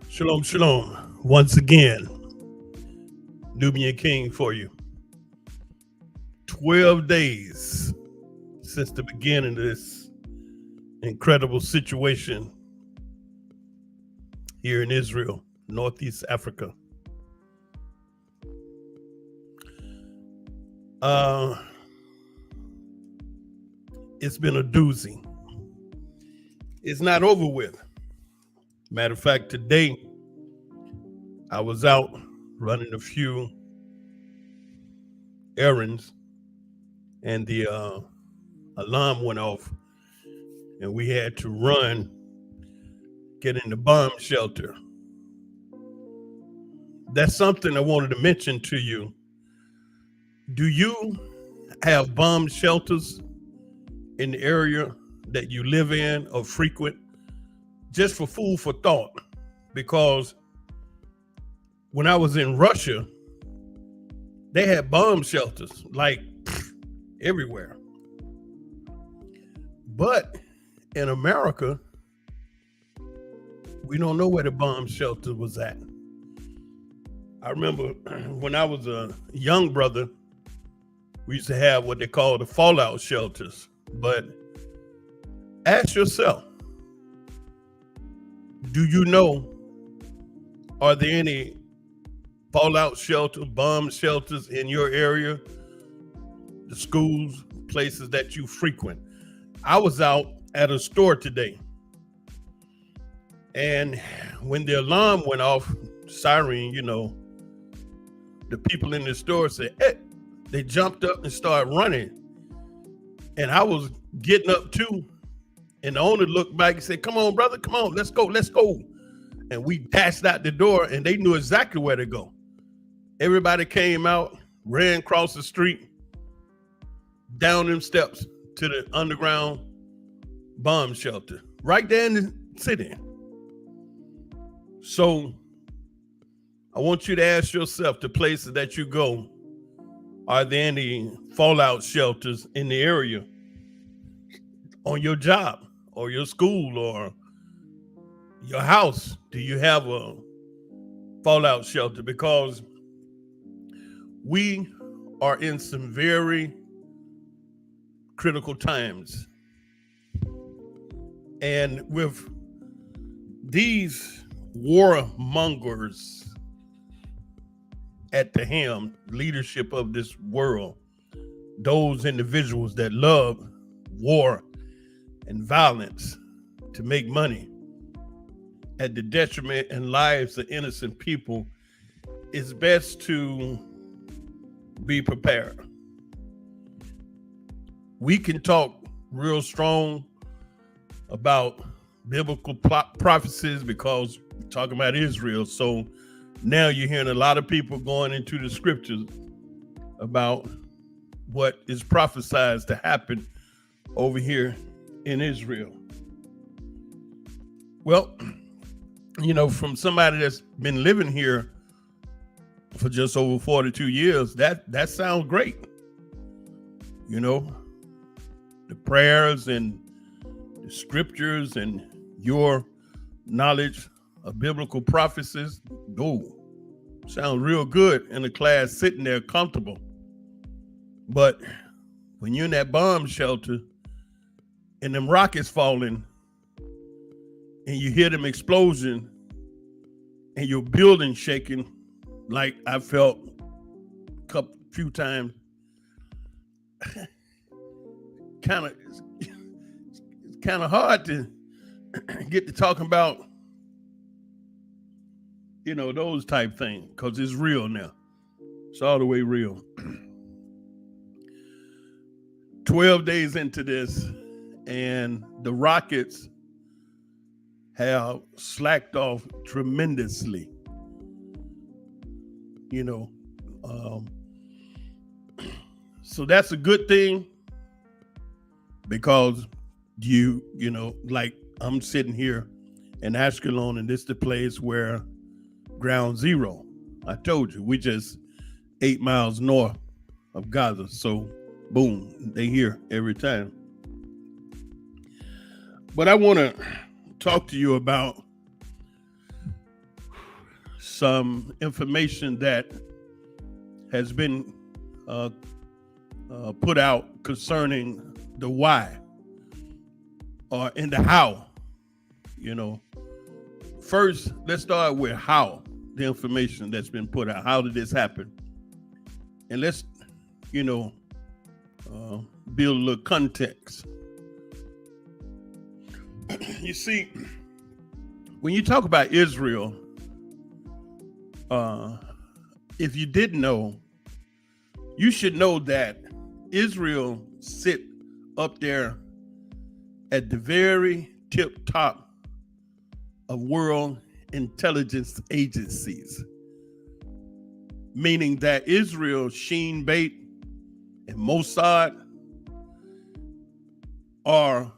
Shalom, shalom. Once again, Nubian King for you. 12 days since the beginning of this incredible situation here in Israel, Northeast Africa. It's been a doozy. It's not over with. Matter of fact, today I was out running a few errands and the alarm went off and we had to run, get in the bomb shelter. That's something I wanted to mention to you. Do you have bomb shelters in the area that you live in or frequent? Just for food for thought, because when I was in Russia, they had bomb shelters like everywhere. But in America, we don't know where the bomb shelter was at. I remember when I was a young brother, we used to have what they call the fallout shelters. But ask yourself, do you know, are there any fallout shelters, bomb shelters in your area, the schools, places that you frequent? I was out at a store today, and when the alarm went off, siren, the people in the store said, hey, they jumped up and started running. And I was getting up too. And the owner looked back and said, come on, brother, come on, let's go. And we dashed out the door and they knew exactly where to go. Everybody came out, ran across the street, down them steps to the underground bomb shelter, right there in the city. So I want you to ask yourself, the places that you go, are there any fallout shelters in the area, on your job or your school or your house? Do you have a fallout shelter? Because we are in some very critical times. And with these warmongers at the helm, leadership of this world, those individuals that love war and violence to make money at the detriment and lives of innocent people, it's best to be prepared. We can talk real strong about biblical prophecies because we're talking about Israel. So now you're hearing a lot of people going into the scriptures about what is prophesied to happen over here in Israel. Well, from somebody that's been living here for just over 42 years, that sounds great. The prayers and the scriptures and your knowledge of biblical prophecies, sound real good in the class sitting there comfortable. But when you're in that bomb shelter and them rockets falling and you hear them explosion and your building shaking, like I felt a few times, it's kind of hard to get to talking about, those type things, because it's real now. It's all the way real. 12 days into this, and the rockets have slacked off tremendously. So that's a good thing, because like I'm sitting here and Ashkelon, and this is the place where ground zero. I told you, we just 8 miles north of Gaza. So boom, they here every time. But I want to talk to you about some information that has been put out concerning the why or in the how. First, let's start with how, the information that's been put out. How did this happen? And let's, build a little context. You see, when you talk about Israel, if you didn't know, you should know that Israel sit up there at the very tip top of world intelligence agencies, meaning that Israel, Shin Bet, and Mossad are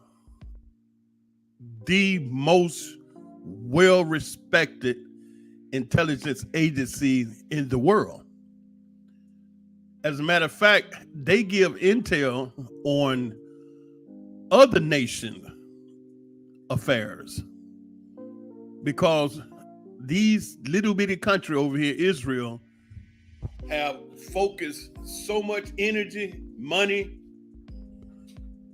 the most well-respected intelligence agencies in the world. As a matter of fact, they give intel on other nation affairs, because these little bitty country over here, Israel, have focused so much energy, money,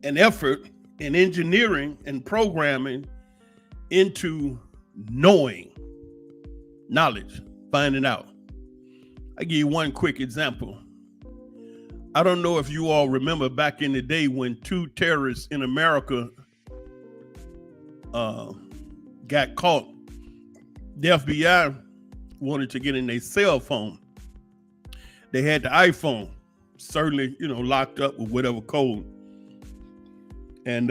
and effort in engineering and programming into knowledge, finding out. I give you one quick example. I don't know if you all remember back in the day when 2 terrorists in America got caught. The FBI wanted to get in their cell phone. They had the iPhone, certainly, locked up with whatever code. And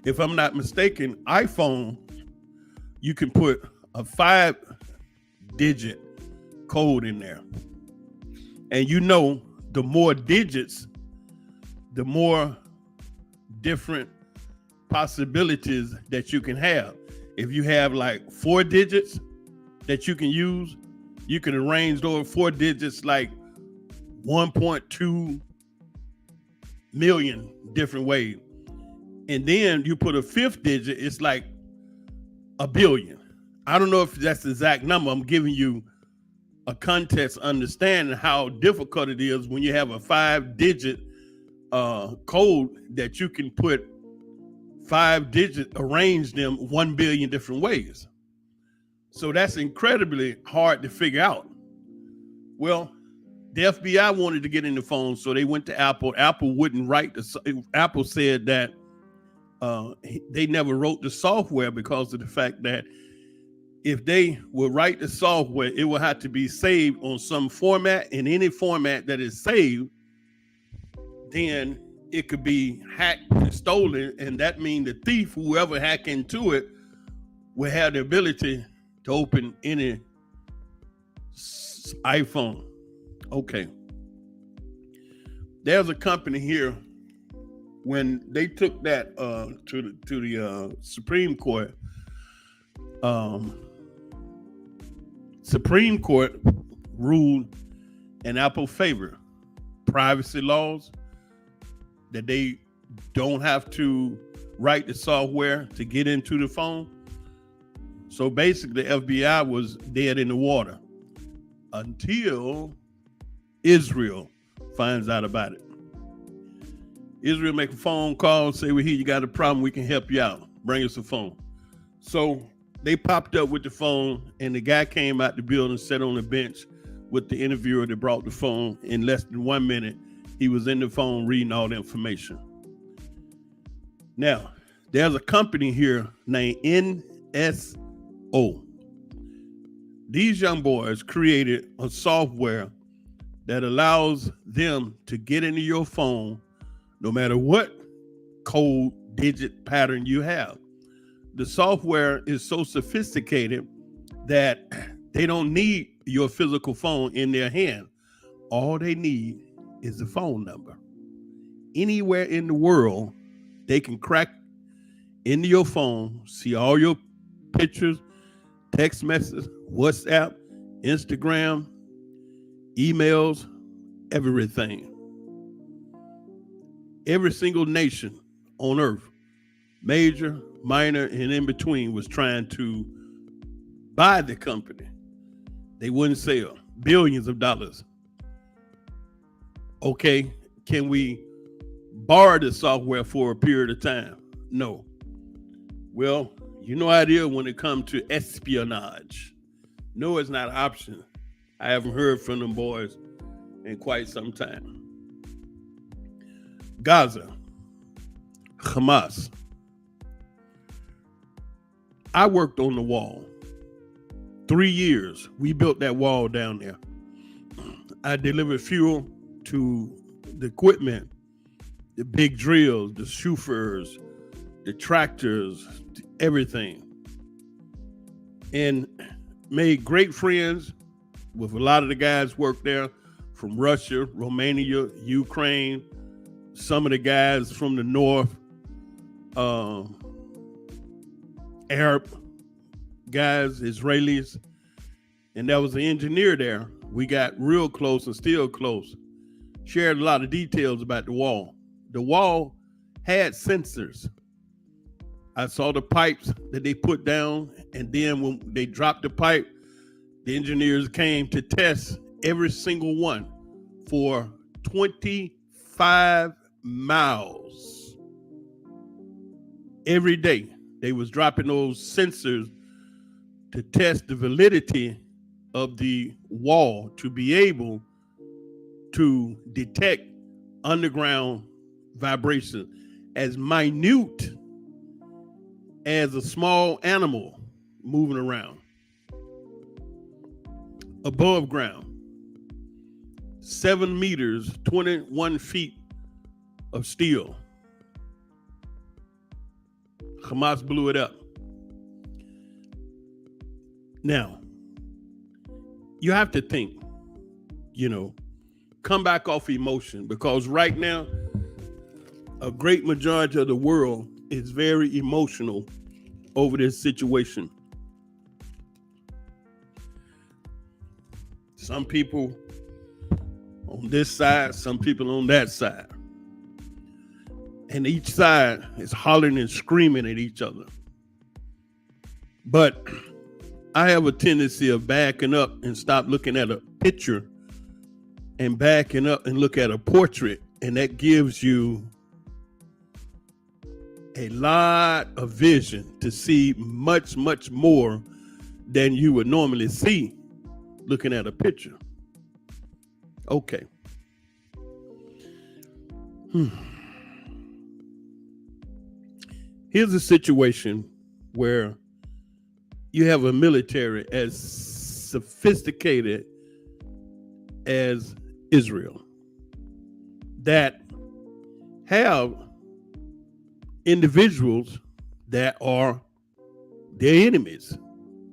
if I'm not mistaken, iPhone, you can put a 5-digit code in there. And the more digits, the more different possibilities that you can have. If you have like 4 digits that you can use, you can arrange those 4 digits like 1.2 million different ways. And then you put a 5th digit, it's like 1 billion. I don't know if that's the exact number. I'm giving you a context understanding how difficult it is when you have a 5-digit code that you can put 5 digits, arrange them 1 billion different ways. So that's incredibly hard to figure out. Well, the FBI wanted to get in the phone, so they went to Apple. Apple wouldn't write Apple said that they never wrote the software because of the fact that if they would write the software, it will have to be saved on some format, and any format that is saved, then it could be hacked and stolen, and that means the thief, whoever hack into it, will have the ability to open any iPhone. Okay. There's a company here, when they took that to the Supreme Court, Supreme Court ruled in Apple's favor. Privacy laws, that they don't have to write the software to get into the phone. So basically, the FBI was dead in the water until Israel finds out about it. Israel make a phone call, say, "Well, here, you got a problem, we can help you out. Bring us a phone." So they popped up with the phone, and the guy came out the building, sat on the bench with the interviewer that brought the phone. In less than 1 minute, he was in the phone reading all the information. Now, there's a company here named NSO. These young boys created a software that allows them to get into your phone no matter what code, digit, pattern you have. The software is so sophisticated that they don't need your physical phone in their hand. All they need is the phone number. Anywhere in the world, they can crack into your phone, see all your pictures, text messages, WhatsApp, Instagram, emails, everything. Every single nation on earth, major, minor, and in between, was trying to buy the company. They wouldn't sell. Billions of dollars. Okay, can we borrow the software for a period of time? No. Well, you know how it is when it comes to espionage. No, it's not an option. I haven't heard from them boys in quite some time. Gaza, Hamas. I worked on the wall. 3 years, we built that wall down there. I delivered fuel to the equipment, the big drills, the chauffeurs, the tractors, everything. And made great friends with a lot of the guys work there from Russia, Romania, Ukraine, some of the guys from the north, Arab guys, Israelis, and there was an engineer there. We got real close and still close. Shared a lot of details about the wall. The wall had sensors. I saw the pipes that they put down, and then when they dropped the pipe, the engineers came to test every single one for 25 miles. Every day, they was dropping those sensors to test the validity of the wall to be able to detect underground vibration as minute as a small animal moving around above ground. 7 meters, 21 feet of steel. Hamas blew it up. Now, you have to think, come back off emotion, because right now, a great majority of the world is very emotional over this situation. Some people on this side, some people on that side. And each side is hollering and screaming at each other. But I have a tendency of backing up and stop looking at a picture and backing up and look at a portrait. And that gives you a lot of vision to see much, much more than you would normally see looking at a picture. Okay. Here's a situation where you have a military as sophisticated as Israel that have individuals that are their enemies,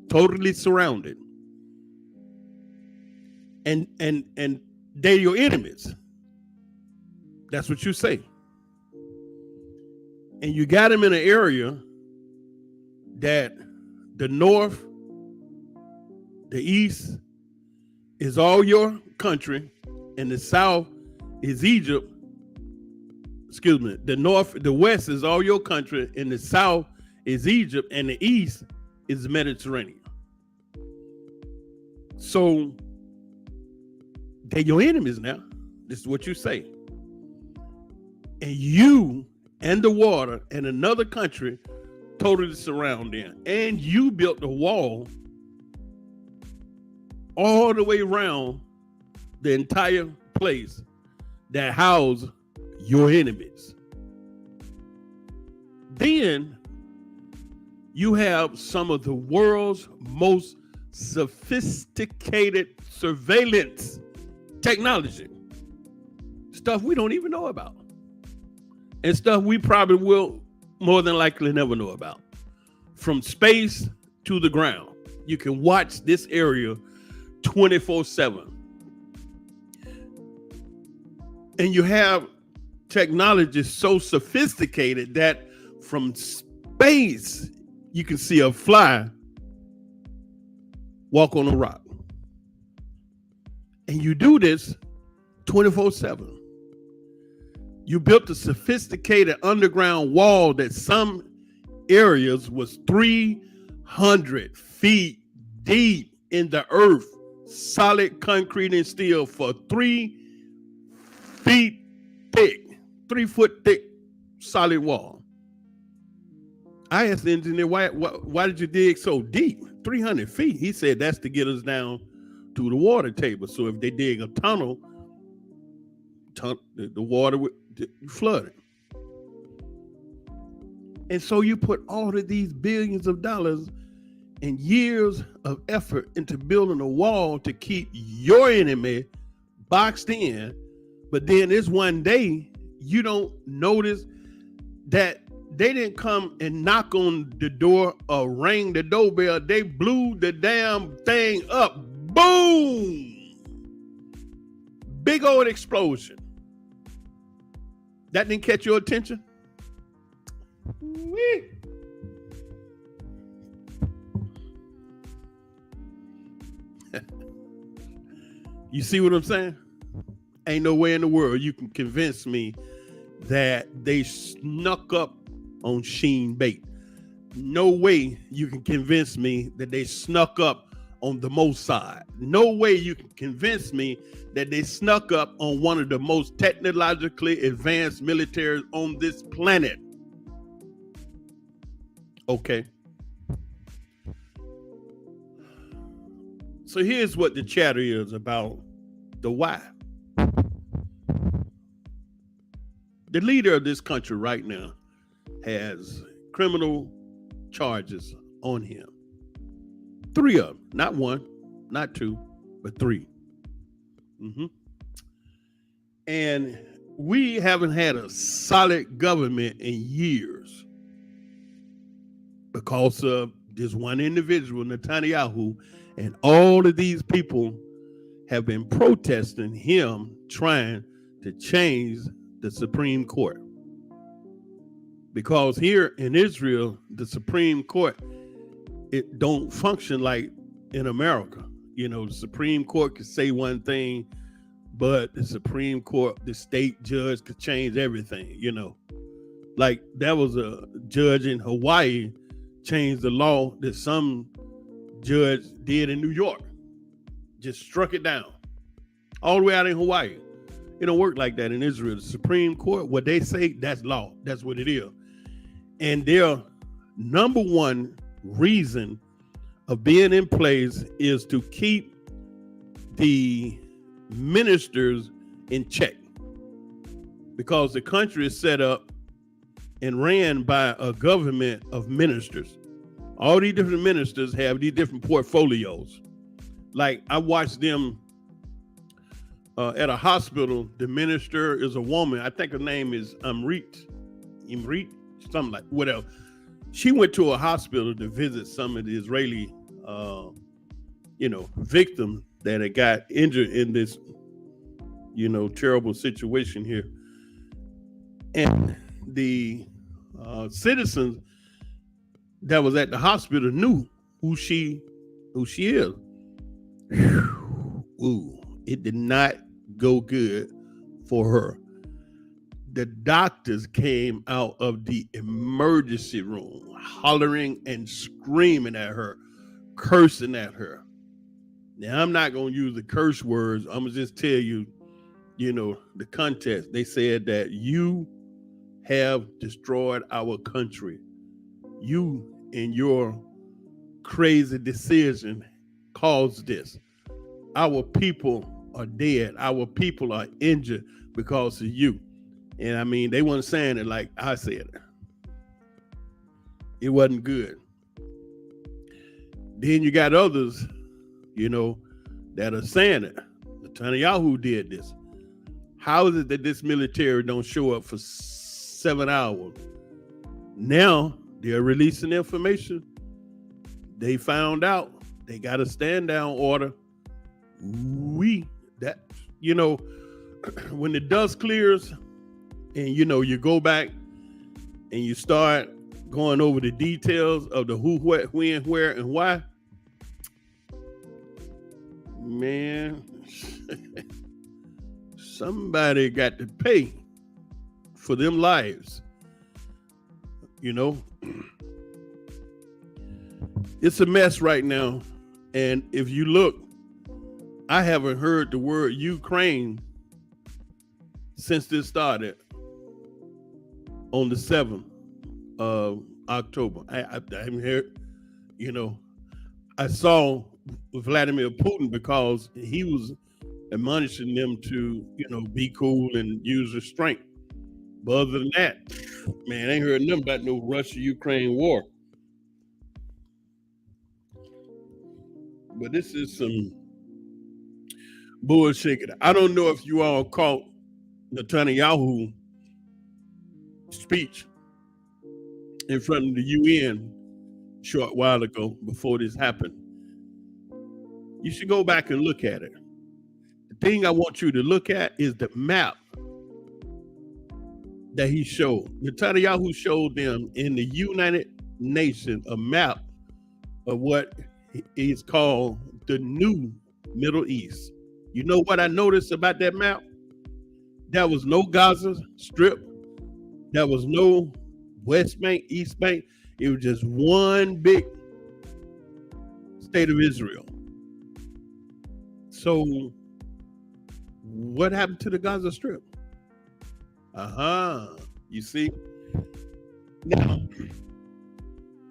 totally surrounded. And they're your enemies. That's what you say. And you got them in an area that the north, the east is all your country, and the south is Egypt. Excuse me. The north, the west is all your country, and the south is Egypt, and the east is the Mediterranean. So they're your enemies now. This is what you say. And you and the water and another country totally surround them. And you built the wall all the way around the entire place that house your enemies. Then you have some of the world's most sophisticated surveillance technology. Stuff we don't even know about. And stuff we probably will more than likely never know about. From space to the ground. You can watch this area 24/7. And you have technology so sophisticated that from base, you can see a fly walk on a rock. And you do this 24/7. You built a sophisticated underground wall that some areas was 300 feet deep in the earth, solid concrete and steel for 3 feet thick, 3 foot thick solid wall. I asked the engineer, why did you dig so deep? 300 feet. He said that's to get us down to the water table. So if they dig a tunnel, the water would flood it. And so you put all of these billions of dollars and years of effort into building a wall to keep your enemy boxed in. But then this one day, you don't notice that they didn't come and knock on the door or ring the doorbell. They blew the damn thing up. Boom! Big old explosion. That didn't catch your attention? Whee. You see what I'm saying? Ain't no way in the world you can convince me that they snuck up on Sheen Bait. No way you can convince me that they snuck up on the Mossad. No way you can convince me that they snuck up on one of the most technologically advanced militaries on this planet. Okay. So here's what the chatter is about the why. The leader of this country right now has criminal charges on him. 3 of them, not 1, not 2, but 3. And we haven't had a solid government in years because of this one individual, Netanyahu, and all of these people have been protesting him trying to change the Supreme Court. Because here in Israel, the Supreme Court, it don't function like in America. You know, the Supreme Court could say one thing, but the Supreme Court, the state judge could change everything, you know. Like that was a judge in Hawaii changed the law that some judge did in New York. Just struck it down. All the way out in Hawaii. It don't work like that in Israel. The Supreme Court, what they say, that's law. That's what it is. And their number one reason of being in place is to keep the ministers in check, because the country is set up and ran by a government of ministers. All these different ministers have these different portfolios. Like I watched them at a hospital. The minister is a woman. I think her name is Imrit, something like whatever. She went to a hospital to visit some of the Israeli, victims that had got injured in this, terrible situation here. And the citizens that was at the hospital knew who she is. Ooh, it did not go good for her. The doctors came out of the emergency room hollering and screaming at her, cursing at her. Now, I'm not going to use the curse words. I'm going to just tell you, the context. They said that you have destroyed our country. You and your crazy decision caused this. Our people are dead. Our people are injured because of you. And I mean, they weren't saying it like I said it. It wasn't good. Then you got others, that are saying it. Netanyahu did this. How is it that this military don't show up for 7 hours? Now they're releasing information. They found out they got a stand down order. When the dust clears and you go back and you start going over the details of the who, what, when, where, and why, man, somebody got to pay for them lives. You know, it's a mess right now. And if you look, I haven't heard the word Ukraine since this started on the 7th of October. I haven't heard, you know, I saw Vladimir Putin because he was admonishing them to, you know, be cool and use restraint. But other than that, man, I ain't heard nothing about no Russia-Ukraine war. But this is some bullshit. I don't know if you all caught Netanyahu speech in front of the UN a short while ago before this happened. You should go back and look at it. The thing I want you to look at is the map that he showed. Netanyahu showed them in the United Nations a map of what is called the new Middle East. You know what I noticed about that map? There was no Gaza Strip. There was no West Bank, East Bank. It was just one big state of Israel. So what happened to the Gaza Strip? You see? Now,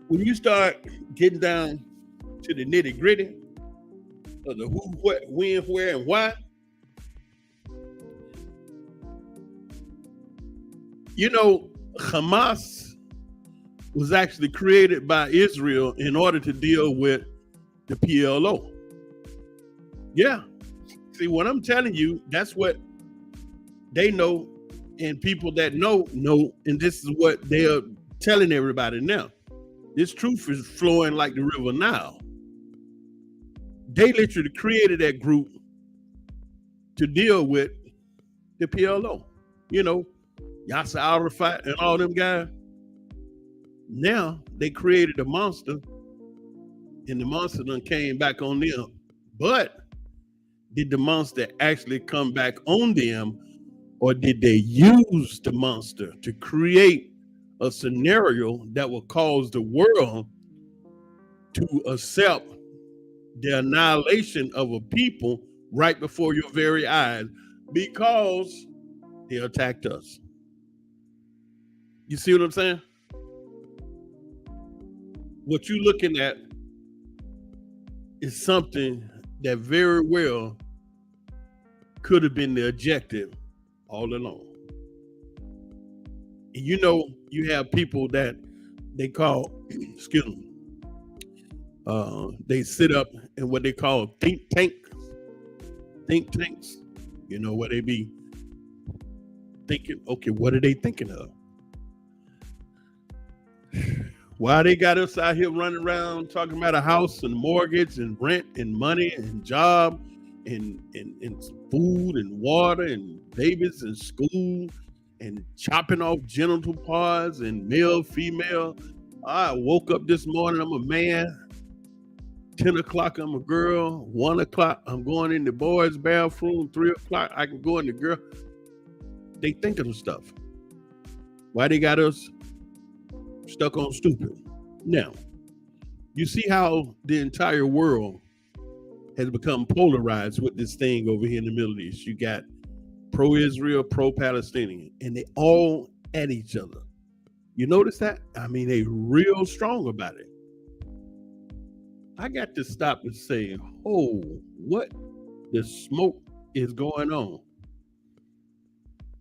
when you start getting down to the nitty gritty of the who, what, when, where, and why, you know, Hamas was actually created by Israel in order to deal with the PLO. Yeah. See, what I'm telling you, that's what they know, and people that know, and this is what they are telling everybody now. This truth is flowing like the river Nile. They literally created that group to deal with the PLO. You know, Yasser Arafat and all them guys. Now they created a monster, and the monster done came back on them. But did the monster actually come back on them, or did they use the monster to create a scenario that will cause the world to accept the annihilation of a people right before your very eyes because they attacked us? You see what I'm saying? What you're looking at is something that very well could have been the objective all along. And you know, you have people that they call, excuse me, they sit up in what they call think tanks. You know, where they be thinking, okay, what are they thinking of? Why they got us out here running around talking about a house and mortgage and rent and money and job and food and water and babies and school and chopping off genital parts and male, female. I woke up this morning, I'm a man. 10 o'clock, I'm a girl. 1 o'clock, I'm going in the boys' bathroom. 3 o'clock, I can go in the girl. They thinking of stuff. Why they got us stuck on stupid? Now, you see how the entire world has become polarized with this thing over here in the Middle East. You got pro-Israel, pro-Palestinian, and they all at each other. You notice that? I mean, they real strong about it. I got to stop and say, oh, what the smoke is going on?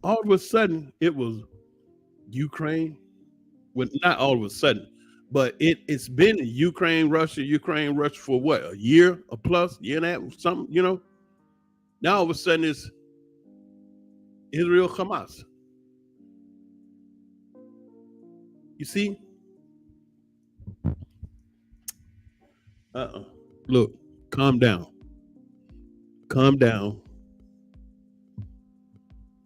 All of a sudden, it was Ukraine. Well, not all of a sudden, but it's been Ukraine, Russia for what, a year, a plus, year and a half, something, you know? Now all of a sudden it's Israel, Hamas. You see? Look, calm down. Calm down.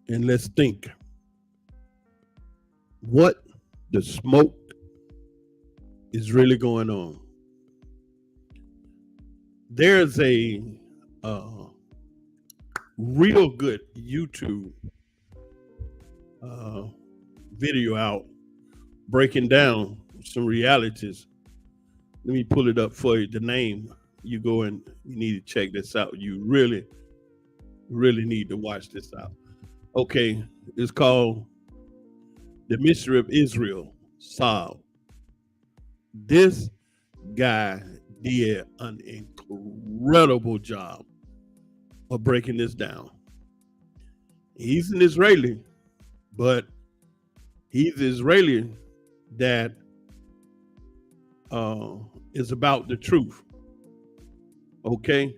And let's think. What the smoke is really going on. There's a uh, real good YouTube uh, video out breaking down some realities. Let me pull it up for you. The name, you go and you need to check this out. You really, really need to watch this out. Okay, it's called The Mystery of Israel Solved. This guy did an incredible job of breaking this down. He's an Israeli, but he's Israeli that is about the truth. Okay,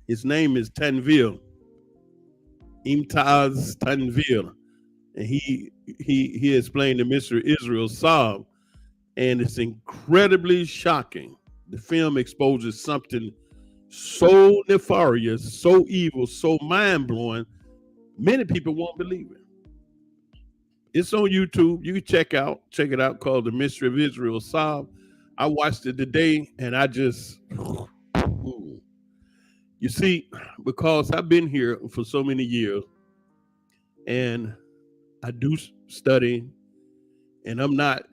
his name is Tanvir, Imtaz Tanvir, and he explained the mystery of Israel solved, and it's incredibly shocking. The film exposes something so nefarious, so evil, so mind blowing. Many people won't believe it. It's on YouTube. You can check it out, called The Mystery of Israel Solved. I watched it today and I just, you see, because I've been here for so many years and I do study, and I'm not,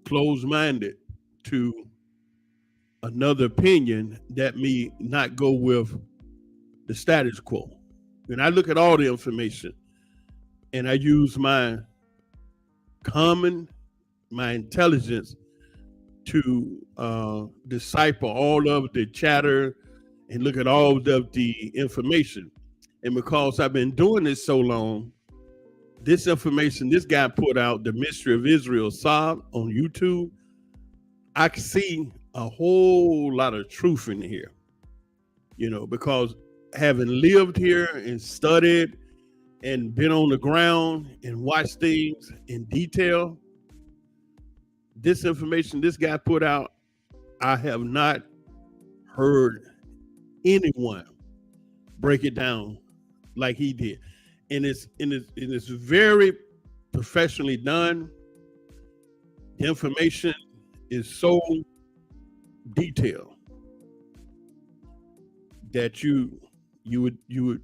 closed minded to another opinion that may not go with the status quo. And I look at all the information and I use my intelligence to decipher all of the chatter and look at all of the information. And because I've been doing this so long, this information this guy put out, The Mystery of Israel Solved, on YouTube, I can see a whole lot of truth in here, because having lived here and studied and been on the ground and watched things in detail, this information this guy put out, I have not heard anyone break it down like he did. And it's very professionally done. The information is so detailed that you would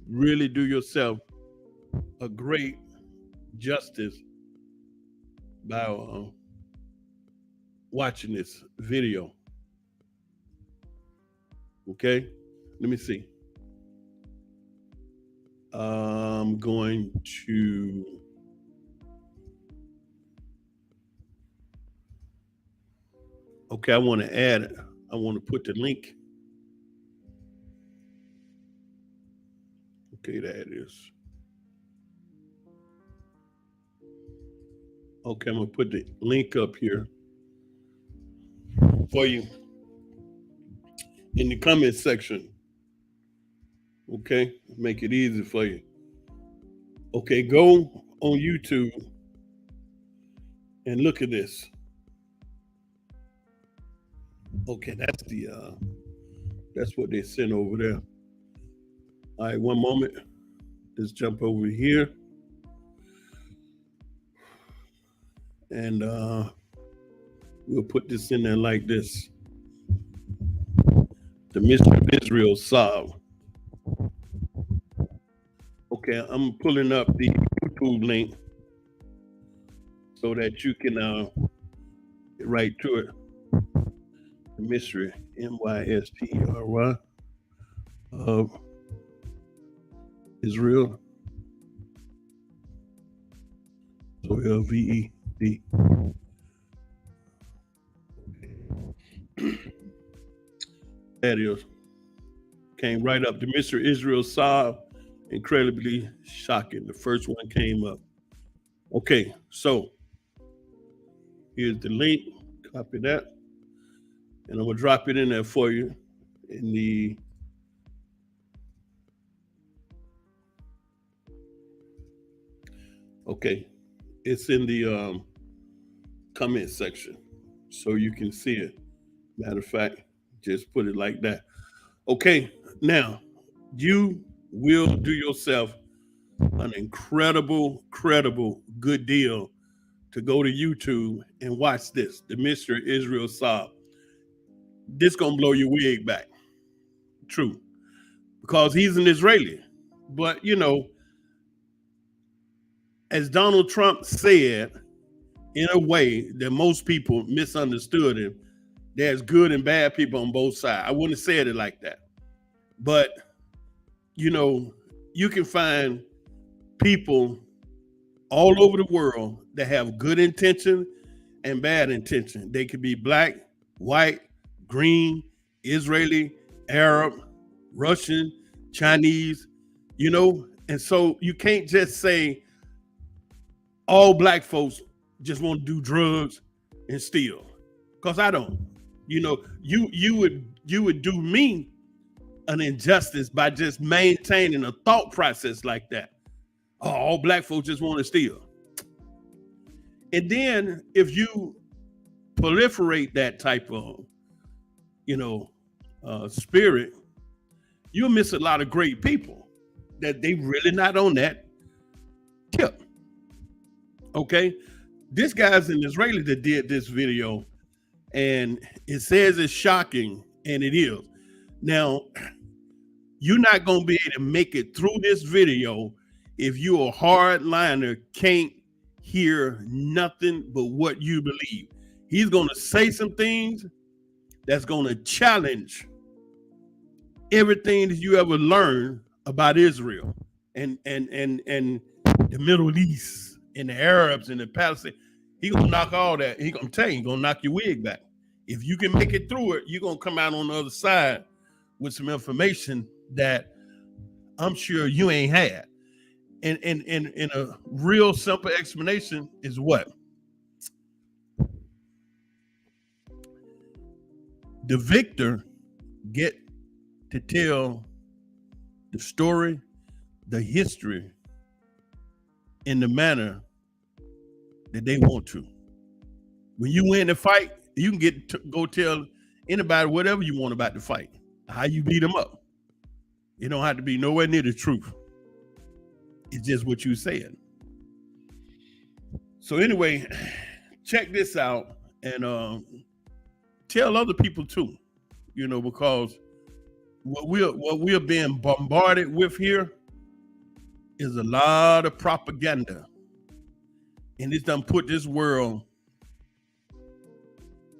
really do yourself a great justice by watching this video. Okay, let me see. I'm going to I want to add it. I want to put the link. Okay, there it is. Okay, I'm gonna put the link up here for you in the comment section. Okay, make it easy for you. Okay, go on YouTube and look at this. Okay, that's what they sent over there. All right, one moment. Let's jump over here. And we'll put this in there like this. The Mystery of Israel Solved. Okay, I'm pulling up the YouTube link so that you can get right to it. The mystery, MYSTERY, of Israel. So LVED. That is. Came right up. The Mystery of Israel Solved. Incredibly shocking. The first one came up. Okay, so here's the link. Copy that. And I'm going to drop it in there for you in the it's in the comment section so you can see it. Matter of fact, just put it like that. Okay, now you will do yourself an incredible good deal to go to YouTube and watch this, the Mr. Israel Saab. This gonna blow your wig back. True. Because he's an Israeli. But, you know, as Donald Trump said, in a way that most people misunderstood him, there's good and bad people on both sides. I wouldn't have said it like that. But, you know, you can find people all over the world that have good intention and bad intention. They could be black, white, green, Israeli, Arab, Russian, Chinese, you know? And so you can't just say all black folks just want to do drugs and steal. Because I don't. You know, you would do me an injustice by just maintaining a thought process like that. Oh, all black folks just want to steal. And then if you proliferate that type of, you know, spirit, you'll miss a lot of great people that they really not on that tip. Okay. This guy's an Israeli that did this video, and it says it's shocking, and it is. Now, you're not going to be able to make it through this video if you're a hardliner, can't hear nothing but what you believe. He's going to say some things that's going to challenge everything that you ever learned about Israel and the Middle East and the Arabs and the Palestinians. He's going to knock all that. He's going to tell you, he's going to knock your wig back. If you can make it through it, you're going to come out on the other side with some information that I'm sure you ain't had. And a real simple explanation is what? The victor get to tell the story, the history in the manner that they want to. When you win the fight, you can get to go tell anybody whatever you want about the fight, how you beat them up. You don't have to be nowhere near the truth. It's just what you said. So anyway, check this out and tell other people too, you know, because what we're being bombarded with here is a lot of propaganda. And it's done put this world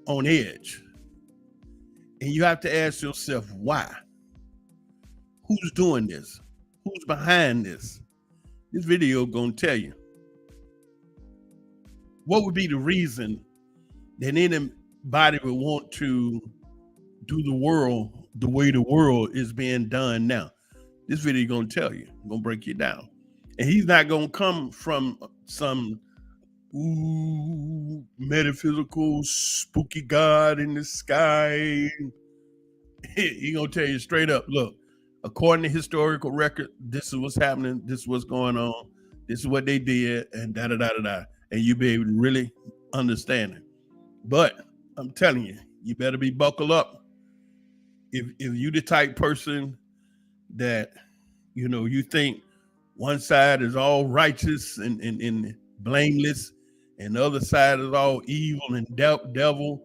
on edge. And you have to ask yourself, why? Who's doing this? Who's behind this? This video gonna tell you. What would be the reason that anybody would want to do the world the way the world is being done now? This video gonna tell you, gonna break you down. And he's not gonna come from some metaphysical, spooky God in the sky. He gonna tell you straight up, look, according to historical record, this is what's happening, this is what's going on, this is what they did, and da-da-da-da-da. And you be able to really understand it. But I'm telling you, you better be buckled up. If you the type person that, you know, you think one side is all righteous and blameless, and the other side is all evil and devil,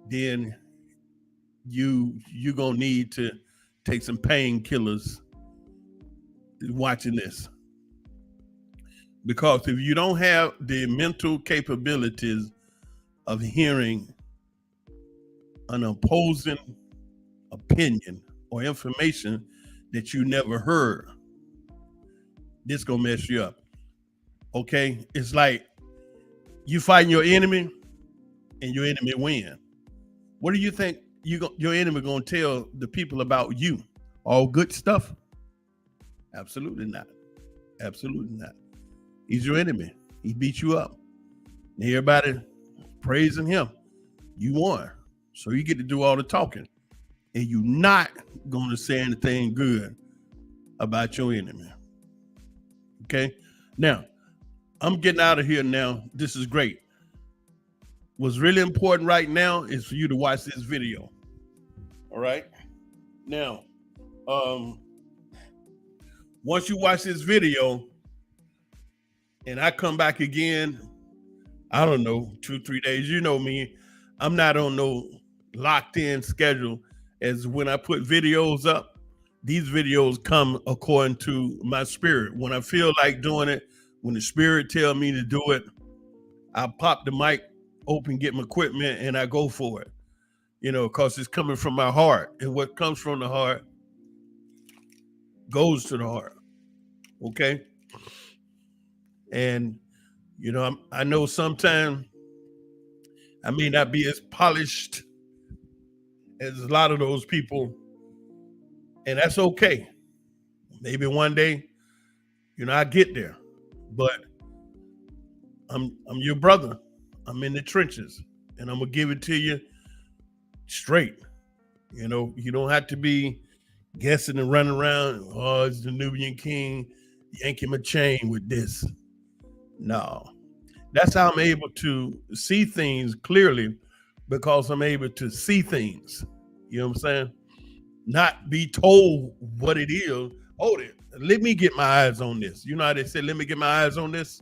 then you're gonna need to take some painkillers watching this. Because if you don't have the mental capabilities of hearing an opposing opinion or information that you never heard, this gonna mess you up. Okay? It's like you fighting your enemy and your enemy win. What do you think your enemy gonna tell the people about you? All good stuff? Absolutely not. Absolutely not. He's your enemy. He beat you up. And everybody praising him. You won. So you get to do all the talking. And you're not going to say anything good about your enemy. Okay? Now, I'm getting out of here now. This is great. What's really important right now is for you to watch this video. All right? Now, once you watch this video, and I come back again, I don't know, 2-3 days. You know me, I'm not on no locked in schedule. As when I put videos up, these videos come according to my spirit. When I feel like doing it, when the spirit tell me to do it, I pop the mic open, get my equipment, and I go for it. You know, because it's coming from my heart, and what comes from the heart goes to the heart. Okay, and you know, I know sometimes I may not be as polished as a lot of those people, and that's okay. Maybe one day, you know, I get there, but I'm your brother. I'm in the trenches, and I'm gonna give it to you straight. You know, you don't have to be guessing and running around. Oh, it's the Nubian King, yanking my chain with this. No, that's how I'm able to see things clearly, because I'm able to see things. You know what I'm saying? Not be told what it is. Hold it. Let me get my eyes on this. You know how they say, let me get my eyes on this?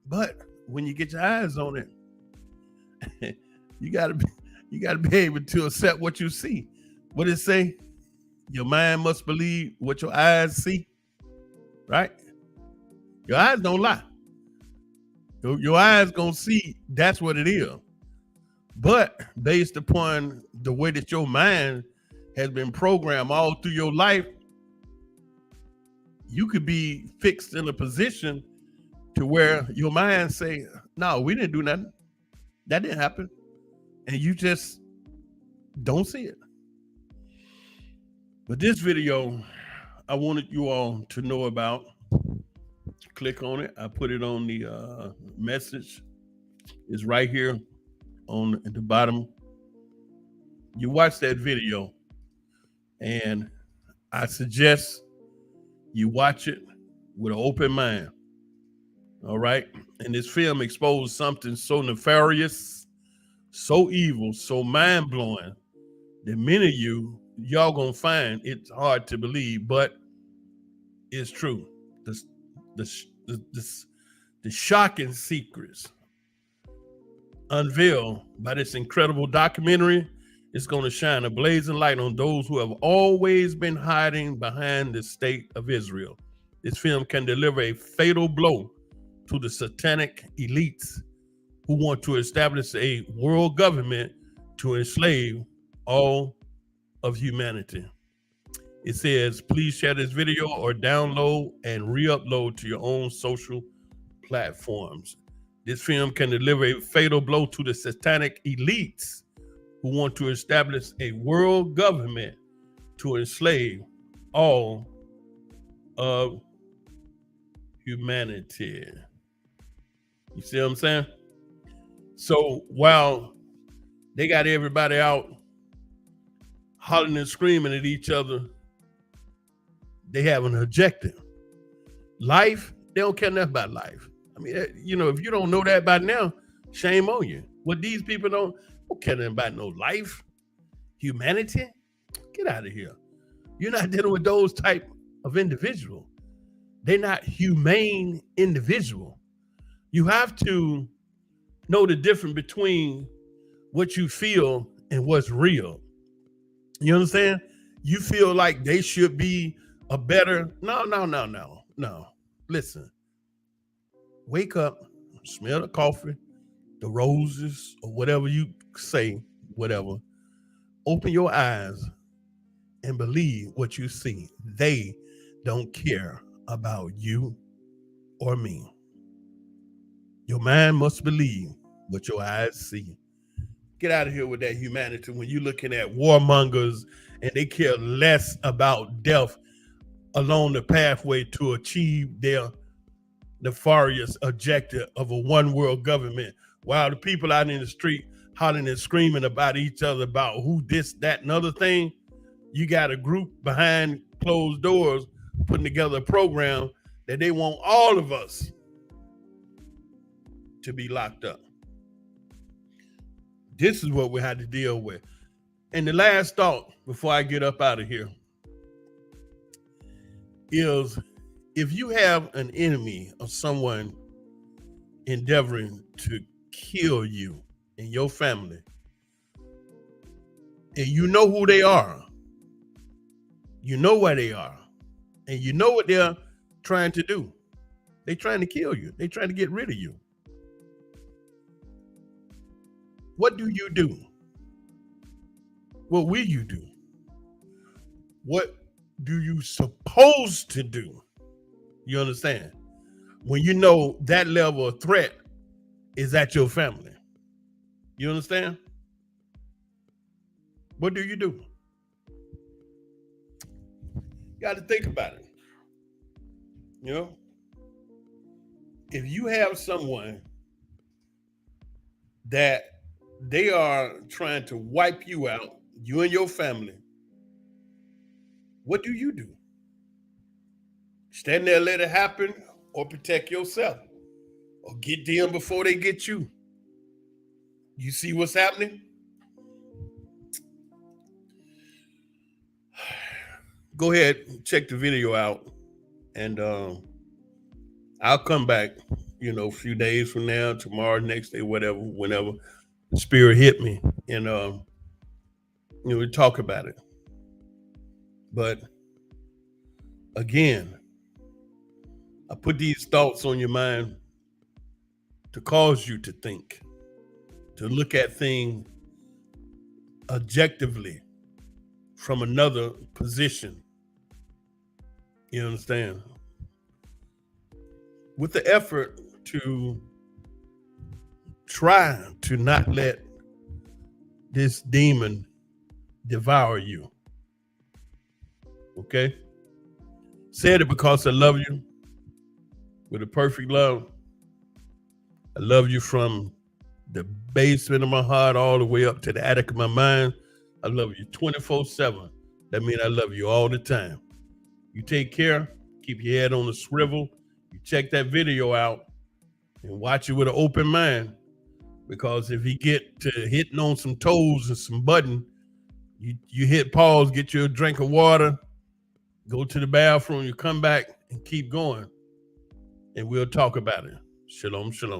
But when you get your eyes on it, you gotta be able to accept what you see. What did it say? Your mind must believe what your eyes see, right? Your eyes don't lie. Your eyes gonna see that's what it is. But based upon the way that your mind has been programmed all through your life, you could be fixed in a position to where your mind say, no, we didn't do nothing. That didn't happen. And you just don't see it. But this video, I wanted you all to know about. Click on it. I put it on the message. It's right here on the bottom. You watch that video, and I suggest you watch it with an open mind. All right. And this film exposed something so nefarious, so evil, so mind blowing that many of y'all gonna find it's hard to believe, but it's true. The shocking secrets unveiled by this incredible documentary is going to shine a blazing light on those who have always been hiding behind the state of Israel. This film can deliver a fatal blow to the satanic elites who want to establish a world government to enslave all of humanity. It says, please share this video or download and re-upload to your own social platforms. This film can deliver a fatal blow to the satanic elites who want to establish a world government to enslave all of humanity. You see what I'm saying? So while they got everybody out hollering and screaming at each other, they have an objective. Life, they don't care nothing about life. I mean, you know, if you don't know that by now, shame on you. What these people don't care nothing about no life, humanity. Get out of here. You're not dealing with those type of individual. They're not humane individual. You have to know the difference between what you feel and what's real. You understand? You feel like they should be a better, no. Listen, wake up, smell the coffee, the roses, or whatever you say, whatever. Open your eyes and believe what you see. They don't care about you or me. Your mind must believe what your eyes see. Get out of here with that humanity when you're looking at warmongers and they care less about death along the pathway to achieve their nefarious objective of a one world government, while the people out in the street hollering and screaming about each other about who this, that, and other thing. You got a group behind closed doors putting together a program that they want all of us to be locked up. This is what we had to deal with. And the last thought before I get up out of here is, If you have an enemy or someone endeavoring to kill you and your family, and you know who they are, you know where they are, and you know what they're trying to do. They're trying to kill you. They're trying to get rid of you. What do you do? What will you do? What do you supposed to do? You understand? When you know that level of threat is at your family. You understand? What do? You got to think about it. You know, if you have someone that they are trying to wipe you out, you and your family, what do? You stand there, let it happen, or protect yourself, or get them before they get you. You see what's happening? Go ahead, check the video out, and I'll come back, a few days from now, tomorrow, next day, whatever, whenever the spirit hit me, and we talk about it. But again, I put these thoughts on your mind to cause you to think, to look at things objectively from another position. You understand? With the effort to try to not let this demon devour you. Okay? Said it because I love you with a perfect love. I love you from the basement of my heart all the way up to the attic of my mind. I love you 24/7. That means I love you all the time. You take care, keep your head on the swivel. You check that video out and watch it with an open mind, because if he get to hitting on some toes and some button, you hit pause, get you a drink of water, go to the bathroom, you come back and keep going, and we'll talk about it. Shalom, shalom.